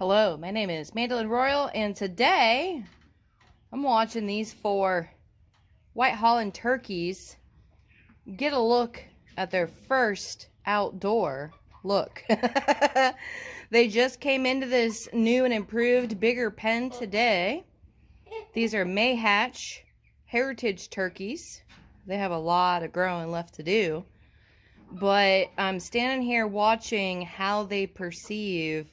Hello, my name is Mandolin Royal, and today I'm watching these 4 white Holland turkeys get a look at their first outdoor look. They just came into this new and improved, bigger pen today. These are Holland Heritage Turkeys. They have a lot of growing left to do, but I'm standing here watching how they perceive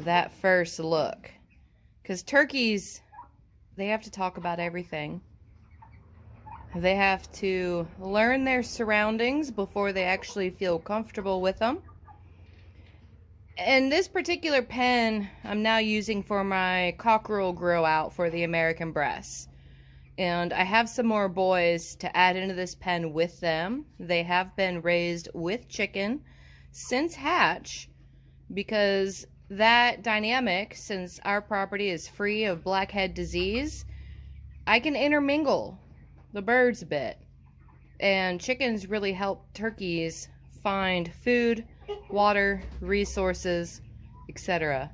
that first look, because turkeys, they have to talk about everything. They have to learn their surroundings before they actually feel comfortable with them. And this particular pen I'm now using for my cockerel grow out for the American breasts, and I have some more boys to add into this pen with them. They have been raised with chicken since hatch, because that dynamic, since our property is free of blackhead disease, I can intermingle the birds a bit. And chickens really help turkeys find food, water, resources, etc.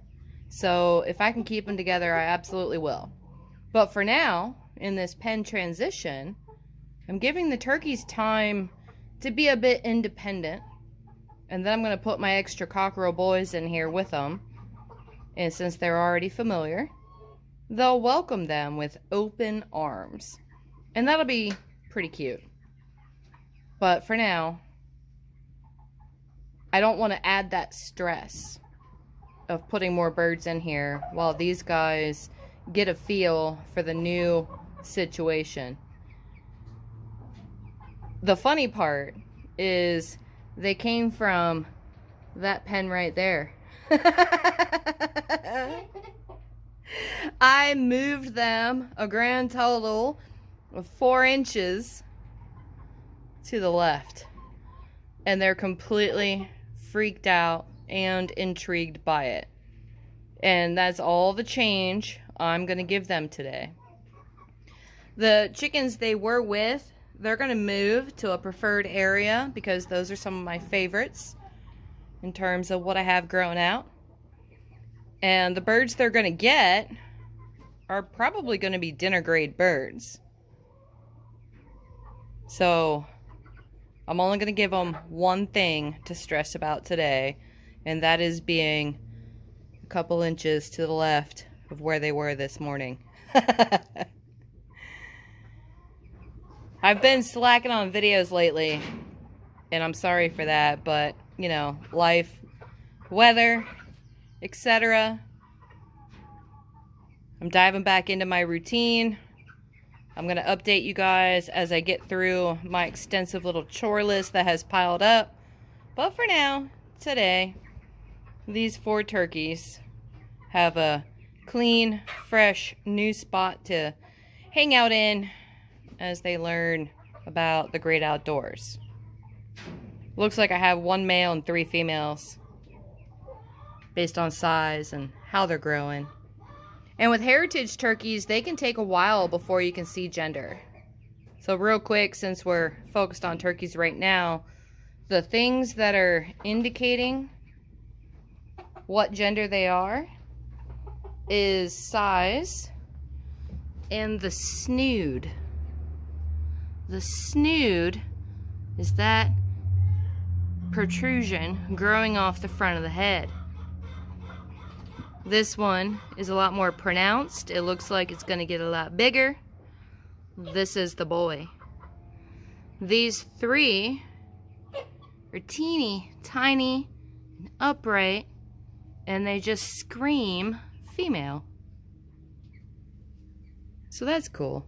So if I can keep them together, I absolutely will. But for now, in this pen transition, I'm giving the turkeys time to be a bit independent. And then I'm going to put my extra cockerel boys in here with them. And since they're already familiar, they'll welcome them with open arms. And that'll be pretty cute. But for now, I don't want to add that stress of putting more birds in here while these guys get a feel for the new situation. The funny part is they came from that pen right there. I moved them a grand total of 4 inches to the left, and they're completely freaked out and intrigued by it. And that's all the change I'm going to give them today. The chickens they were with, they're going to move to a preferred area because those are some of my favorites in terms of what I have growing out. And the birds they're going to get are probably going to be dinner grade birds. So I'm only going to give them one thing to stress about today, and that is being a couple inches to the left of where they were this morning. I've been slacking on videos lately, and I'm sorry for that, but, you know, life, weather, etc. I'm diving back into my routine. I'm going to update you guys as I get through my extensive little chore list that has piled up. But for now, today, these 4 turkeys have a clean, fresh, new spot to hang out in as they learn about the great outdoors. Looks like I have 1 male and 3 females based on size and how they're growing. And with heritage turkeys, they can take a while before you can see gender. So real quick, since we're focused on turkeys right now, the things that are indicating what gender they are is size and the snood. The snood is that protrusion growing off the front of the head. This one is a lot more pronounced. It looks like it's going to get a lot bigger. This is the boy. These 3 are teeny, tiny, and upright, and they just scream female. So that's cool.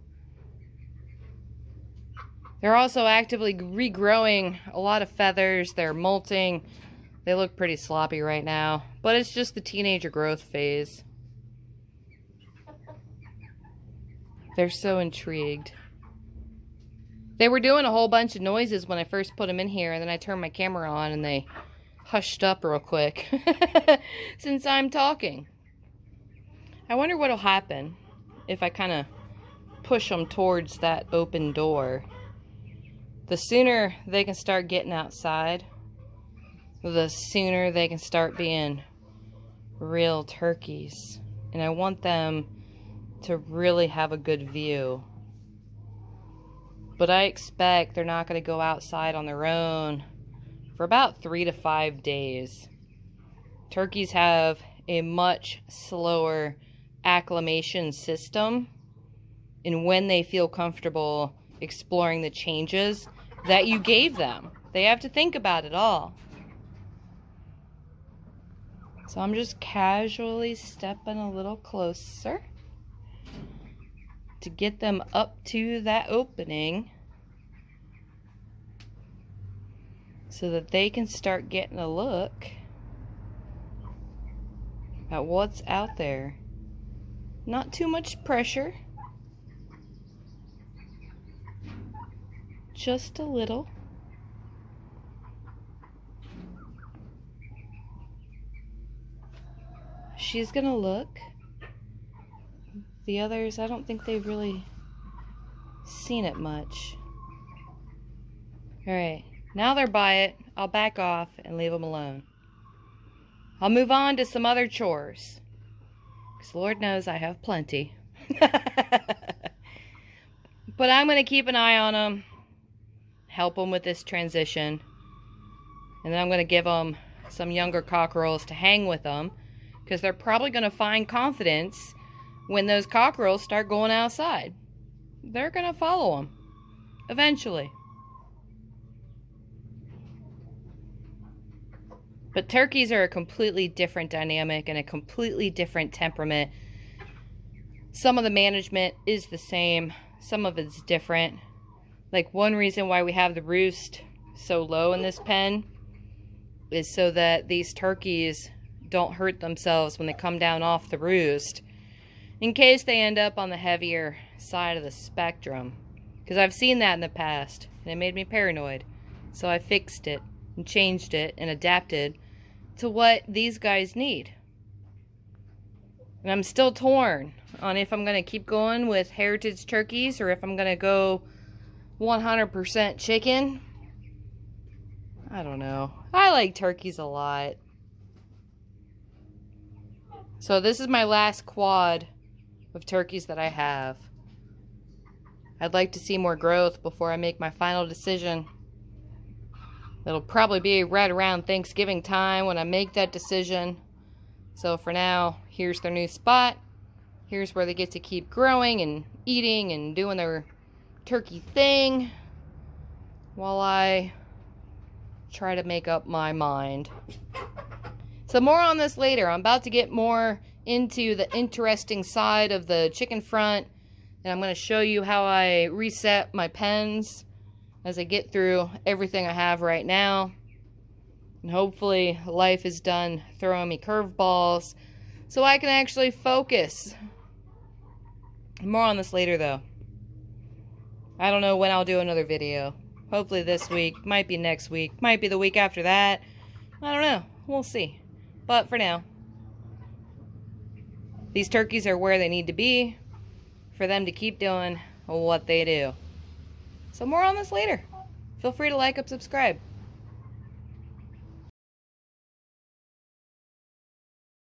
They're also actively regrowing a lot of feathers. They're molting. They look pretty sloppy right now, but it's just the teenager growth phase. They're so intrigued. They were doing a whole bunch of noises when I first put them in here, and then I turned my camera on and they hushed up real quick since I'm talking. I wonder what'll happen if I kind of push them towards that open door. The sooner they can start getting outside, the sooner they can start being real turkeys. And I want them to really have a good view. But I expect they're not going to go outside on their own for about 3 to 5 days. Turkeys have a much slower acclimation system, and when they feel comfortable exploring the changes that you gave them, they have to think about it all. So I'm just casually stepping a little closer to get them up to that opening so that they can start getting a look at what's out there. Not too much pressure, just a little. She's gonna look. The others, I don't think they've really seen it much. Alright, now they're by it. I'll back off and leave them alone. I'll move on to some other chores, because Lord knows I have plenty. But I'm going to keep an eye on them, help them with this transition, and then I'm going to give them some younger cockerels to hang with them, because they're probably going to find confidence when those cockerels start going outside. They're going to follow them eventually. But turkeys are a completely different dynamic and a completely different temperament. Some of the management is the same, some of it's different. Like, one reason why we have the roost so low in this pen is so that these turkeys don't hurt themselves when they come down off the roost, in case they end up on the heavier side of the spectrum. Because I've seen that in the past, and it made me paranoid. So I fixed it and changed it and adapted to what these guys need. And I'm still torn on if I'm going to keep going with heritage turkeys or if I'm going to go 100% chicken. I don't know. I like turkeys a lot. So this is my last quad of turkeys that I have. I'd like to see more growth before I make my final decision. It'll probably be right around Thanksgiving time when I make that decision. So for now, here's their new spot. Here's where they get to keep growing and eating and doing their turkey thing while I try to make up my mind. So more on this later. I'm about to get more into the interesting side of the chicken front, and I'm going to show you how I reset my pens as I get through everything I have right now. And hopefully life is done throwing me curveballs so I can actually focus. More on this later though. I don't know when I'll do another video. Hopefully this week, might be next week, might be the week after that. I don't know. We'll see. But for now, these turkeys are where they need to be for them to keep doing what they do. So more on this later. Feel free to like and subscribe.